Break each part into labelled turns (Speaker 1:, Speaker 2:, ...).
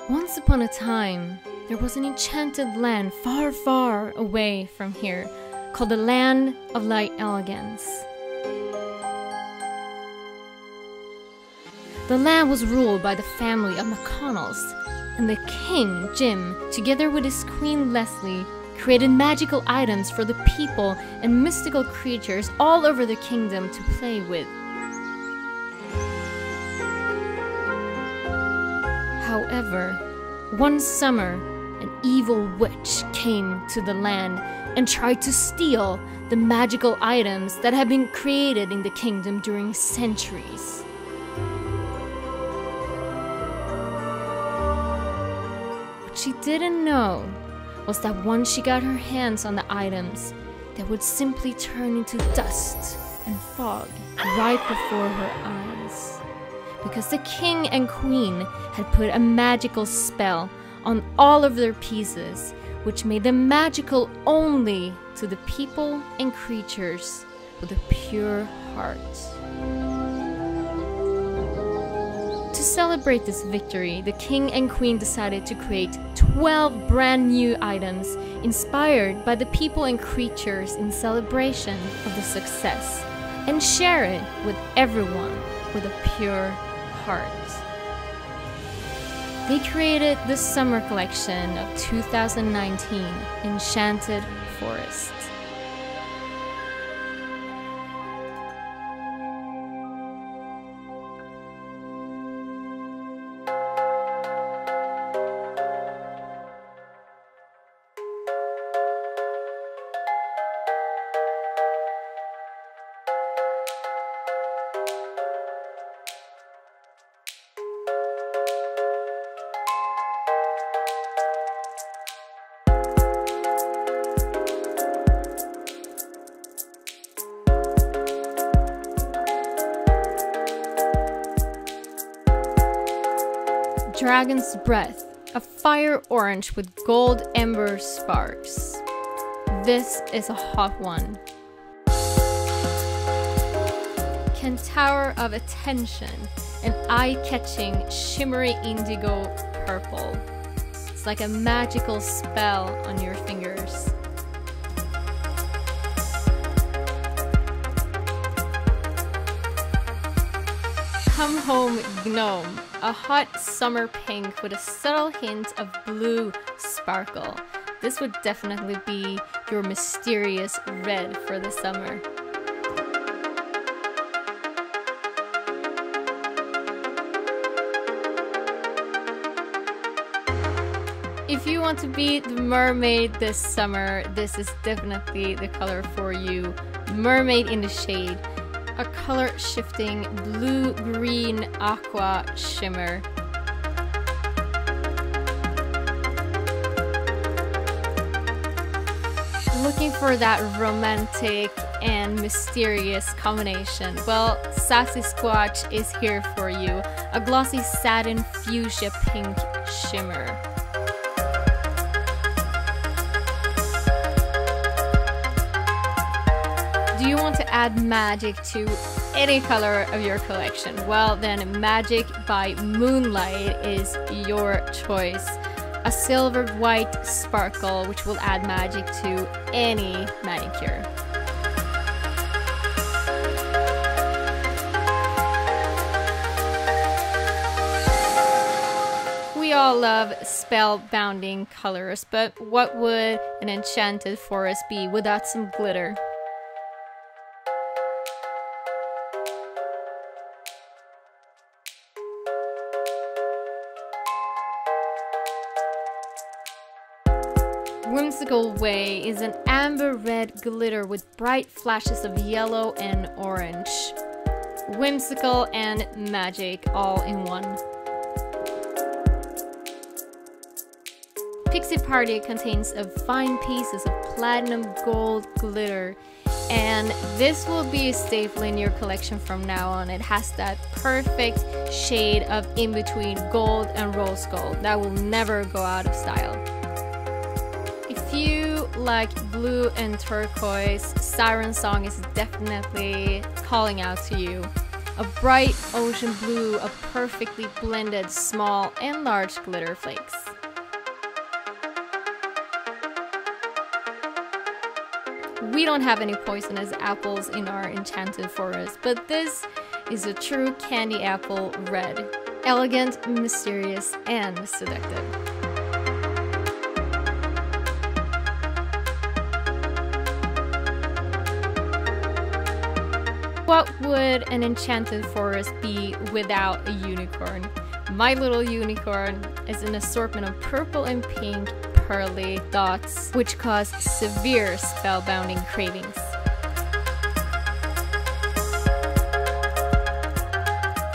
Speaker 1: Once upon a time, there was an enchanted land far, far away from here, called the Land of Light Elegance. The land was ruled by the family of McConnells, and the King, Jim, together with his Queen Leslie, created magical items for the people and mystical creatures all over the kingdom to play with. However, one summer, an evil witch came to the land and tried to steal the magical items that had been created in the kingdom during centuries. What she didn't know was that once she got her hands on the items, they would simply turn into dust and fog right before her eyes. Because the king and queen had put a magical spell on all of their pieces, which made them magical only to the people and creatures with a pure heart. To celebrate this victory, the king and queen decided to create 12 brand new items inspired by the people and creatures in celebration of the success, and share it with everyone with a pure heart. They created the summer collection of 2019, Enchanted Forest. Dragon's Breath, a fire orange with gold ember sparks. This is a hot one. Centaur of Attention, an eye-catching shimmery indigo purple. It's like a magical spell on your fingers. Come Home Gnome, a hot summer pink with a subtle hint of blue sparkle. This would definitely be your mysterious red for the summer. If you want to be the mermaid this summer, this is definitely the color for you. Mermaid in the Shade. A color-shifting blue-green aqua shimmer. Looking for that romantic and mysterious combination? Well, Sassy Squatch is here for you. A glossy satin fuchsia pink shimmer. Do you want to add magic to any color of your collection? Well, then Magic by Moonlight is your choice. A silver white sparkle which will add magic to any manicure. We all love spellbinding colors, but what would an enchanted forest be without some glitter? Whimsical Way is an amber red glitter with bright flashes of yellow and orange. Whimsical and magic all in one. Pixie Party contains of fine pieces of platinum gold glitter And this will be a staple in your collection from now on. It has that perfect shade of in between gold and rose gold that will never go out of style. If you like blue and turquoise, Siren Song is definitely calling out to you. A bright ocean blue of perfectly blended small and large glitter flakes. We don't have any poisonous apples in our Enchanted Forest, but this is a true candy apple red. Elegant, mysterious, and seductive. What would an Enchanted Forest be without a unicorn? My little unicorn is an assortment of purple and pink pearly dots, which cause severe spellbinding cravings.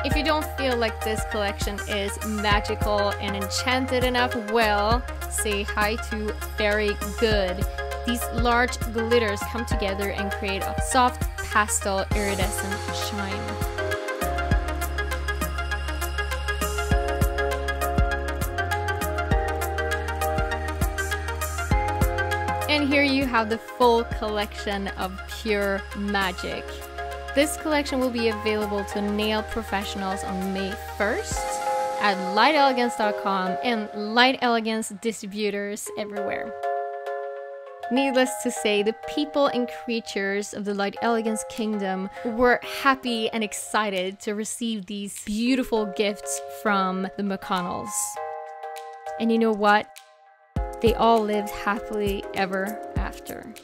Speaker 1: If you don't feel like this collection is magical and enchanted enough, well, say hi to Very Good. These large glitters come together and create a soft pastel iridescent shine. And here you have the full collection of pure magic. This collection will be available to nail professionals on May 1st at lightelegance.com and Light Elegance distributors everywhere. Needless to say, the people and creatures of the Light Elegance kingdom were happy and excited to receive these beautiful gifts from the McConnells. And you know what? They all lived happily ever after.